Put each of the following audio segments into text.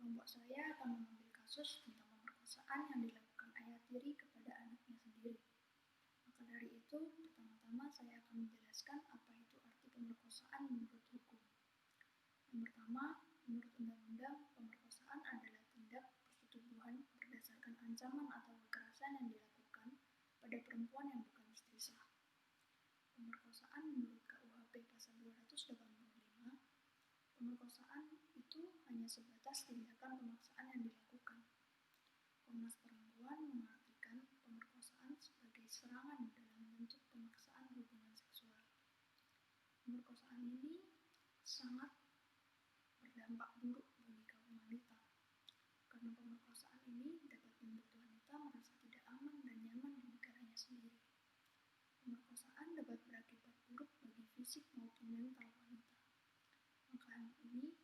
Kelompok saya akan mengambil kasus tentang pemerkosaan yang dilakukan ayah tiri kepada anaknya sendiri. Maka dari itu, pertama-tama saya akan menjelaskan apa itu arti pemerkosaan menurut hukum. Yang pertama, menurut undang-undang, pemerkosaan adalah tindak persetubuhan berdasarkan ancaman atau kekerasan yang dilakukan pada perempuan yang bukan istri sah. Pemerkosaan menurut KUHP pasal 285, pemerkosaan itu hanya sebatas tindakan pemaksaan yang dilakukan. Komnas Perempuan mengartikan pemerkosaan sebagai serangan dalam bentuk pemaksaan hubungan seksual. Pemerkosaan ini sangat berdampak buruk bagi kaum wanita, karena pemerkosaan ini dapat membuat wanita merasa tidak aman dan nyaman di negaranya sendiri. Pemerkosaan dapat berakibat buruk bagi fisik maupun mental wanita. Maka hal ini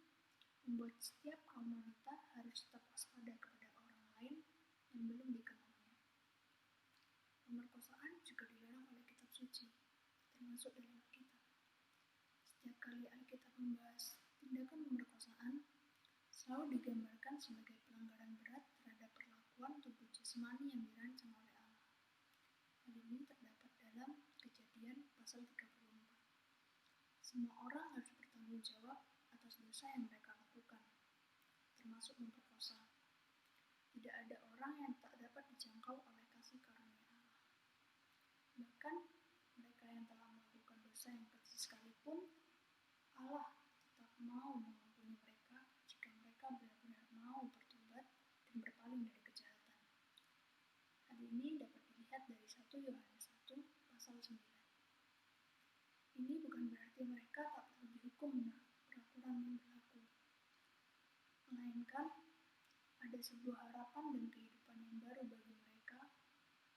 membuat setiap kaum wanita harus tetap waspada kepada orang lain yang belum dikenalnya. Pemerkosaan juga dilarang oleh kitab suci, termasuk dalam Alkitab. Setiap kali Alkitab membahas tindakan pemerkosaan, selalu digambarkan sebagai pelanggaran berat terhadap perlakuan tubuh jasmani yang dirancang oleh Allah. Hal ini terdapat dalam Kejadian pasal 34. Semua orang harus bertanggung jawab atas dosa yang mereka lakukan, termasuk memperkosa. Tidak ada orang yang tak dapat dijangkau oleh kasih karunia Allah. Bahkan mereka yang telah melakukan dosa yang kecil sekalipun, Allah tetap mau mengampuni mereka jika mereka benar-benar mau bertobat dan berpaling dari kejahatan. Hal ini dapat dilihat dari 1 Yohanes 1 pasal 9. Ini bukan berarti mereka tak perlu dihukum menurut peraturan yang berlaku, melainkan ada sebuah harapan dan kehidupan yang baru bagi mereka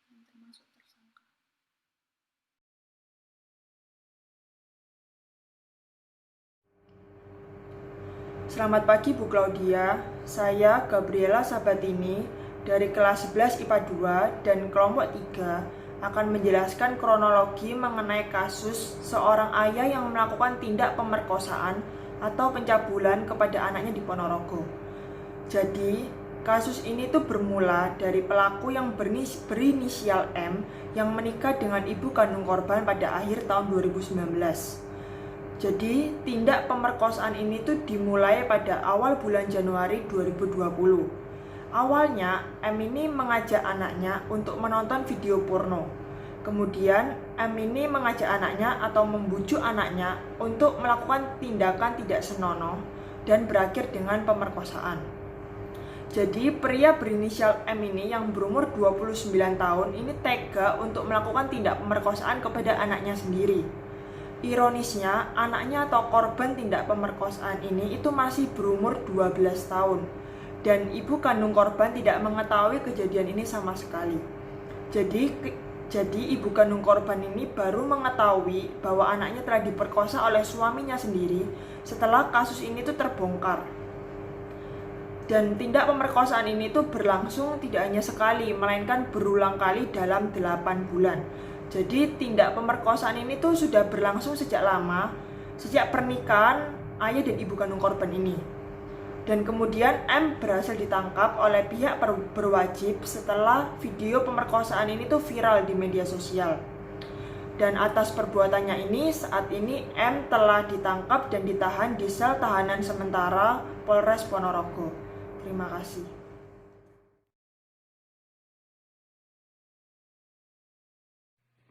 yang termasuk tersangka. Selamat pagi Bu Claudia, saya Gabriela Sabatini dari kelas 11 IPA 2 dan kelompok 3 akan menjelaskan kronologi mengenai kasus seorang ayah yang melakukan tindak pemerkosaan atau pencabulan kepada anaknya di Ponorogo. Jadi, kasus ini tuh bermula dari pelaku yang berinisial M yang menikah dengan ibu kandung korban pada akhir tahun 2019. Jadi, tindak pemerkosaan ini tuh dimulai pada awal bulan Januari 2020. Awalnya, M ini mengajak anaknya untuk menonton video porno. Kemudian, M ini mengajak anaknya atau membujuk anaknya untuk melakukan tindakan tidak senonoh dan berakhir dengan pemerkosaan. Jadi, pria berinisial M ini yang berumur 29 tahun ini tega untuk melakukan tindak pemerkosaan kepada anaknya sendiri. Ironisnya, anaknya atau korban tindak pemerkosaan ini itu masih berumur 12 tahun. Dan ibu kandung korban tidak mengetahui kejadian ini sama sekali. Jadi ibu kandung korban ini baru mengetahui bahwa anaknya telah diperkosa oleh suaminya sendiri setelah kasus ini tuh terbongkar. Dan tindak pemerkosaan ini tuh berlangsung tidak hanya sekali, melainkan berulang kali dalam 8 bulan. Jadi tindak pemerkosaan ini tuh sudah berlangsung sejak lama, sejak pernikahan ayah dan ibu kandung korban ini. Dan kemudian M berhasil ditangkap oleh pihak berwajib setelah video pemerkosaan ini tuh viral di media sosial. Dan atas perbuatannya ini, saat ini M telah ditangkap dan ditahan di sel tahanan sementara Polres Ponorogo. Terima kasih.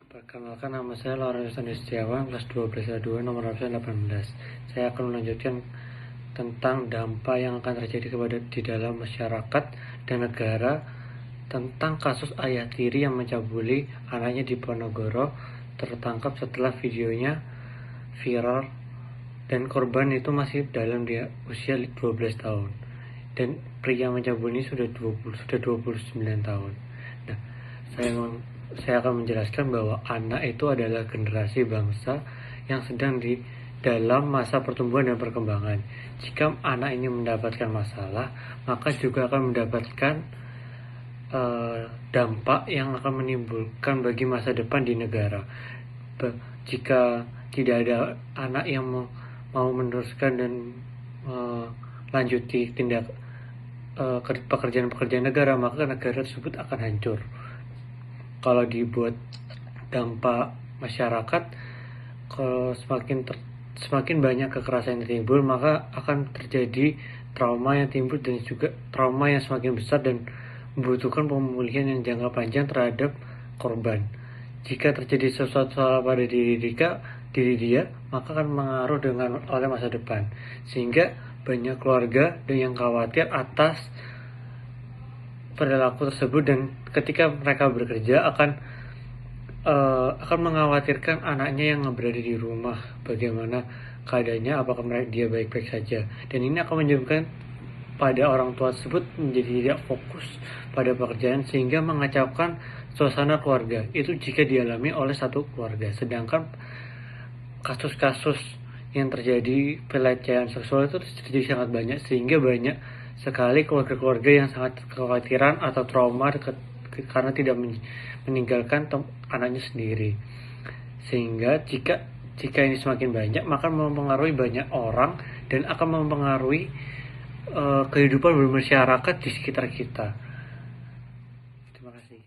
Perkenalkan, nama saya Lorenzo Setiawan, kelas 12A2, nomor absen 18. Saya akan melanjutkan tentang dampak yang akan terjadi di dalam masyarakat dan negara tentang kasus ayah tiri yang mencabuli anaknya di Ponorogo tertangkap setelah videonya viral dan korban itu masih dalam usia 12 tahun dan pria mencabuli ini sudah 29 tahun. Nah, saya akan menjelaskan bahwa anak itu adalah generasi bangsa yang sedang di dalam masa pertumbuhan dan perkembangan. Jika anak ini mendapatkan masalah, maka juga akan mendapatkan dampak yang akan menimbulkan bagi masa depan di negara. Jika tidak ada anak yang mau meneruskan dan lanjuti tindak pekerjaan-pekerjaan negara, maka negara tersebut akan hancur. Kalau dibuat dampak masyarakat, kalau semakin banyak kekerasan yang timbul, maka akan terjadi trauma yang timbul dan juga trauma yang semakin besar dan membutuhkan pemulihan yang jangka panjang terhadap korban. Jika terjadi sesuatu salah pada diri dia, maka akan mengaruh oleh masa depan, sehingga banyak keluarga yang khawatir atas perilaku tersebut, dan ketika mereka bekerja akan mengkhawatirkan anaknya yang berada di rumah, bagaimana keadaannya, apakah dia baik-baik saja, dan ini akan menyebabkan pada orang tua tersebut menjadi tidak fokus pada pekerjaan, sehingga mengacaukan suasana keluarga. Itu jika dialami oleh satu keluarga. Sedangkan kasus-kasus yang terjadi pelecehan seksual itu terjadi sangat banyak, sehingga banyak sekali keluarga-keluarga yang sangat kekhawatiran atau trauma karena tidak meninggalkan anaknya sendiri. Sehingga jika ini semakin banyak, maka mempengaruhi banyak orang dan akan mempengaruhi kehidupan bermasyarakat di sekitar kita. Terima kasih.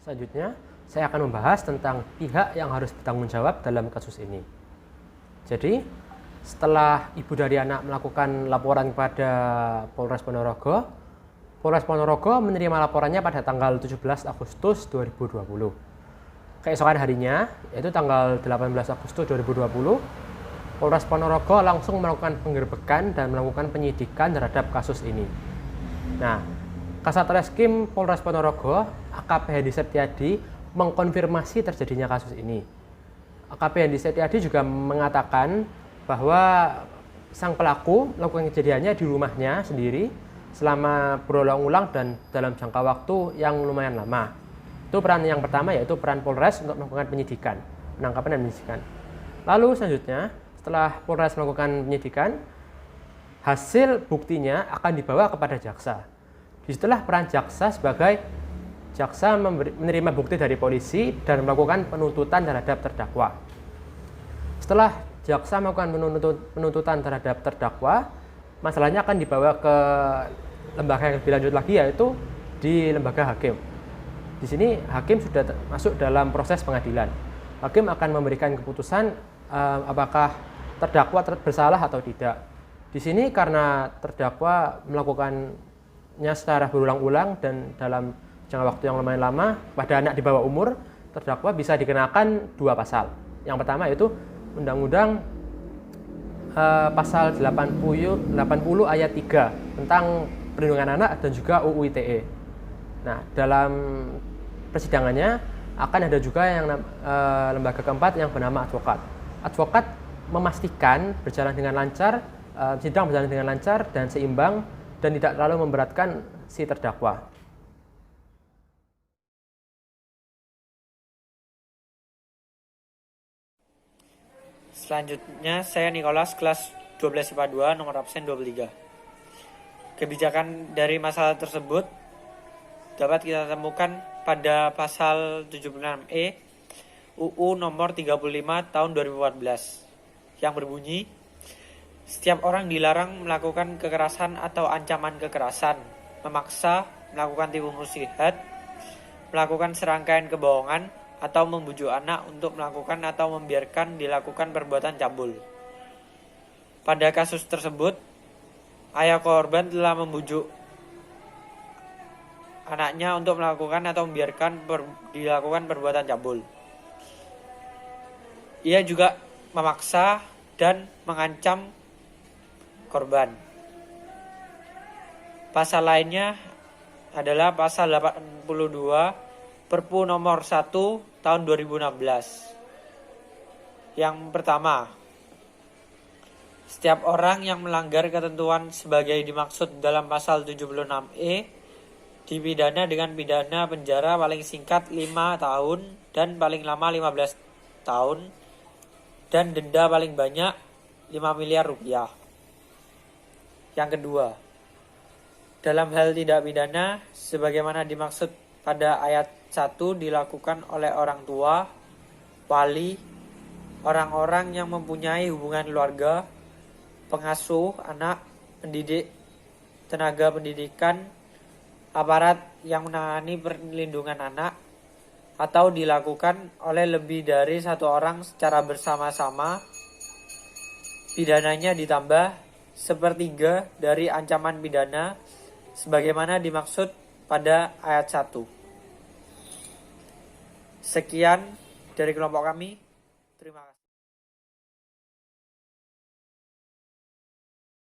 Selanjutnya, saya akan membahas tentang pihak yang harus bertanggung jawab dalam kasus ini. Jadi, setelah ibu dari anak melakukan laporan kepada Polres Ponorogo, Polres Ponorogo menerima laporannya pada tanggal 17 Agustus 2020. Keesokan harinya, yaitu tanggal 18 Agustus 2020, Polres Ponorogo langsung melakukan penggerbekan dan melakukan penyidikan terhadap kasus ini. Nah, Kasat Reskrim Polres Ponorogo, AKP Hendy Setiadi, mengkonfirmasi terjadinya kasus ini. AKP Hendy Setiadi juga mengatakan bahwa sang pelaku melakukan kejadiannya di rumahnya sendiri selama berulang-ulang dan dalam jangka waktu yang lumayan lama. Itu peran yang pertama, yaitu peran Polres untuk melakukan penyidikan, penangkapan dan penyidikan. Lalu selanjutnya, setelah Polres melakukan penyidikan, hasil buktinya akan dibawa kepada jaksa. Disitulah peran jaksa sebagai jaksa menerima bukti dari polisi dan melakukan penuntutan terhadap terdakwa. Setelah jaksa melakukan penuntutan terhadap terdakwa, masalahnya akan dibawa ke lembaga yang lebih lanjut lagi, yaitu di lembaga hakim. Di sini hakim sudah masuk dalam proses pengadilan. Hakim akan memberikan keputusan apakah terdakwa bersalah atau tidak. Di sini karena terdakwa melakukannya secara berulang-ulang dan dalam jangka waktu yang lumayan lama, pada anak di bawah umur, terdakwa bisa dikenakan 2 pasal. Yang pertama yaitu Undang-Undang pasal 80 ayat 3 tentang perlindungan anak dan juga UU ITE. Nah, dalam persidangannya akan ada juga yang lembaga keempat yang bernama advokat. Advokat memastikan berjalan dengan lancar, sidang berjalan dengan lancar dan seimbang dan tidak terlalu memberatkan si terdakwa. Selanjutnya, saya Nicholas, kelas 12 IPA 2, nomor absen 23. Kebijakan dari masalah tersebut dapat kita temukan pada pasal 76E UU nomor 35 tahun 2014 yang berbunyi, setiap orang dilarang melakukan kekerasan atau ancaman kekerasan, memaksa, melakukan tipu muslihat, melakukan serangkaian kebohongan, atau membujuk anak untuk melakukan atau membiarkan dilakukan perbuatan cabul. Pada kasus tersebut, ayah korban telah membujuk anaknya untuk melakukan atau membiarkan dilakukan perbuatan cabul. Ia juga memaksa dan mengancam korban. Pasal lainnya adalah pasal 82 Perpu nomor 1 tahun 2016. Yang pertama, setiap orang yang melanggar ketentuan sebagai dimaksud dalam pasal 76E dipidana dengan pidana penjara paling singkat 5 tahun dan paling lama 15 tahun dan denda paling banyak 5 miliar rupiah. Yang kedua, dalam hal tidak pidana sebagaimana dimaksud pada ayat 1 dilakukan oleh orang tua, wali, orang-orang yang mempunyai hubungan keluarga, pengasuh anak, pendidik, tenaga pendidikan, aparat yang menangani perlindungan anak, atau dilakukan oleh lebih dari satu orang secara bersama-sama, pidananya ditambah sepertiga dari ancaman pidana sebagaimana dimaksud pada ayat 1. Sekian dari kelompok kami. Terima kasih.